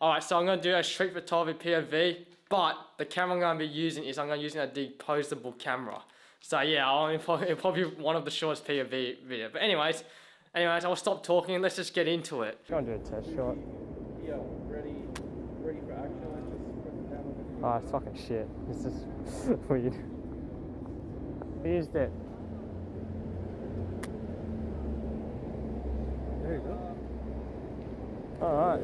Alright, so I'm going to do a street photography POV, but the camera I'm going to be using is I'm going to be using a disposable camera. So yeah, it'll probably be one of the shortest POV video. But anyways, I'll stop talking. Let's just get into it. Try and do a test shot. Yeah, ready for action. Let's just put the camera. Oh, it's fucking shit. This is weird. We used it. There you go. Alright.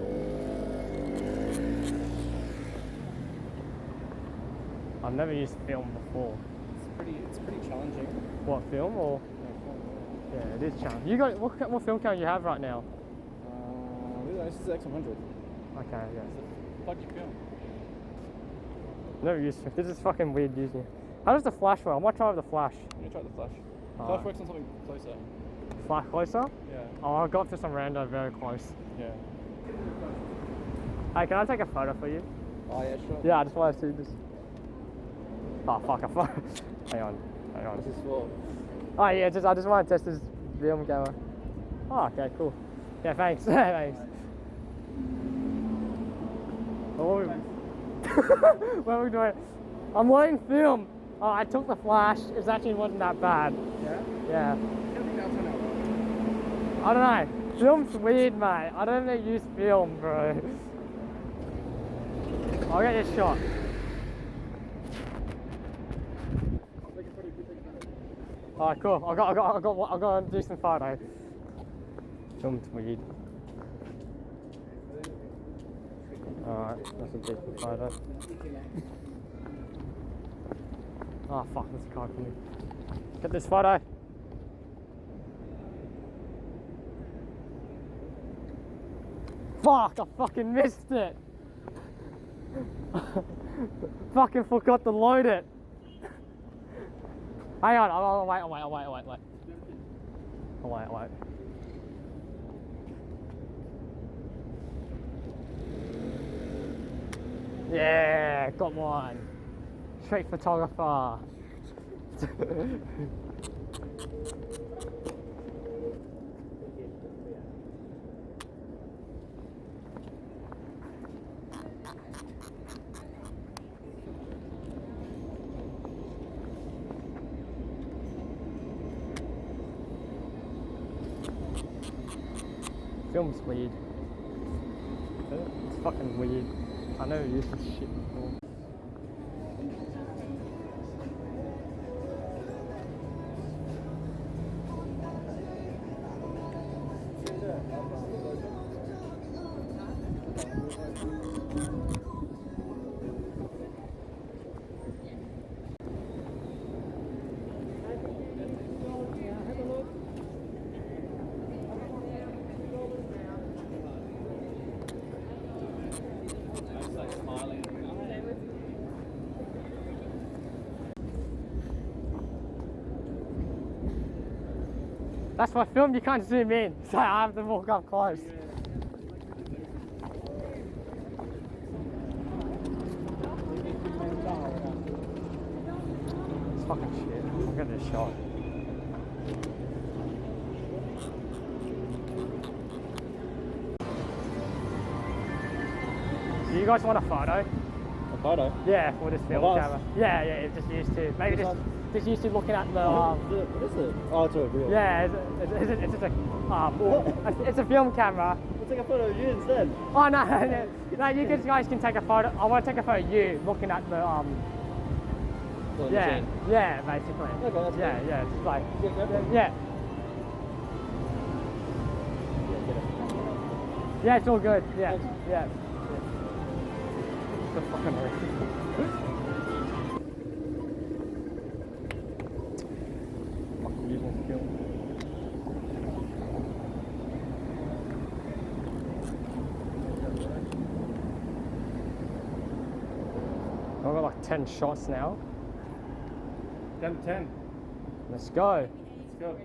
I've never used film before. It's pretty challenging. What, film or? Yeah, it is challenging. You got what film camera you have right now? This is X100. Okay, yeah. It's a fujifilm. Never used it. This is fucking weird using it. How does the flash work? I might try with the flash. Let me try the flash. Flash works on something closer. Flash closer? Yeah. Oh, I got to some rando very close. Yeah. Hey, can I take a photo for you? Oh yeah, sure. Yeah, I just want to see this. Oh fuck, hang on. This is for. Oh yeah, I just want to test this film camera. Oh, okay, cool. Yeah, thanks. Thanks. Oh, what are we doing? I'm letting film. Oh, I took the flash. It actually wasn't that bad. Yeah? Yeah. I don't think that's enough. I don't know. Film's weird, mate. I don't even use film, bro. I'll get this shot. Alright, cool. I got a decent photo. Film's weird. Alright, that's a decent photo. Oh fuck, that's a card for me. Get this photo. Fuck, I fucking missed it. Fucking forgot to load it. Hang on, I'll wait. I'll wait. Yeah, got one. Street photographer. Film's weird. It's fucking weird. I never used this shit before. That's my film, you can't zoom in, so I have to walk up close. It's fucking shit. I'll get this shot. Do you guys want a photo? A photo? Yeah, for this film camera. Yeah, just used to. Maybe just used to looking at the. What is it? Oh, it's a real. Yeah, it's just a it's a film camera. We'll take a photo of you instead. Oh no, you guys can take a photo. I want to take a photo of you looking at the yeah, basically. Okay, that's yeah, just like Yeah. Yeah, it's all good. Yeah. So fucking fucking using film. I've got like 10 shots now. 10 to 10. Let's go. Let's go.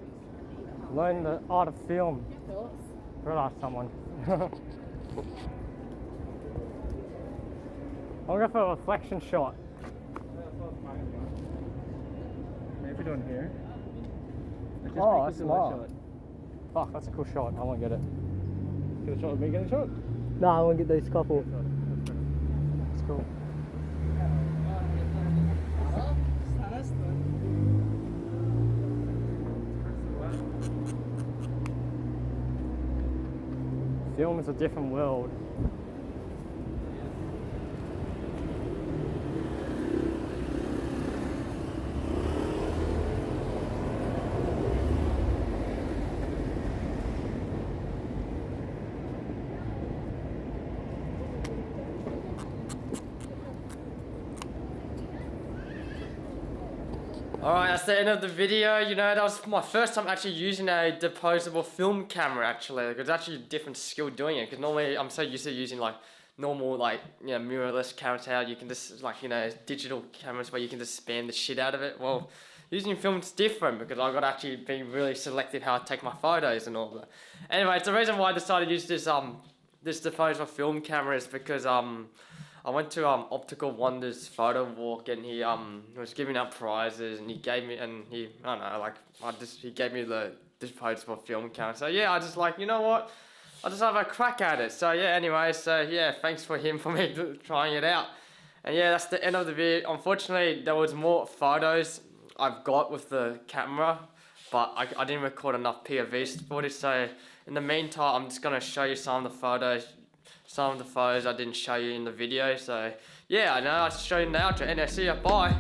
Learn the art of film. Realize someone. I'll go for a reflection shot. Maybe doing here. Oh, that's smart. Fuck, that's a cool shot. I want to get it. Get a shot of me getting a shot. Nah, I want to get these couple. It's cool. Film is a different world. Alright, that's the end of the video. You know, that was my first time actually using a disposable film camera actually. Like, it's actually a different skill doing it, because normally I'm so used to using like normal, like, you know, mirrorless cameras, how you can just, like, you know, digital cameras where you can just spam the shit out of it. Well, using film's different, because I got to actually be really selective how I take my photos and all that. Anyway, it's the reason why I decided to use this disposable film camera is because I went to Optical Wonders photo walk, and he was giving out prizes, and he gave me, and he, I don't know, like, he gave me the disposable film camera. So yeah, I just like, you know what, I'll just have a crack at it. So yeah, anyway, so yeah, thanks for me trying it out. And yeah, that's the end of the video. Unfortunately, there was more photos I've got with the camera, but I didn't record enough POV footage. So in the meantime, I'm just gonna show you some of the photos. Some of the photos I didn't show you in the video. So yeah, I know, I'll show you in the outro. And I see ya, bye.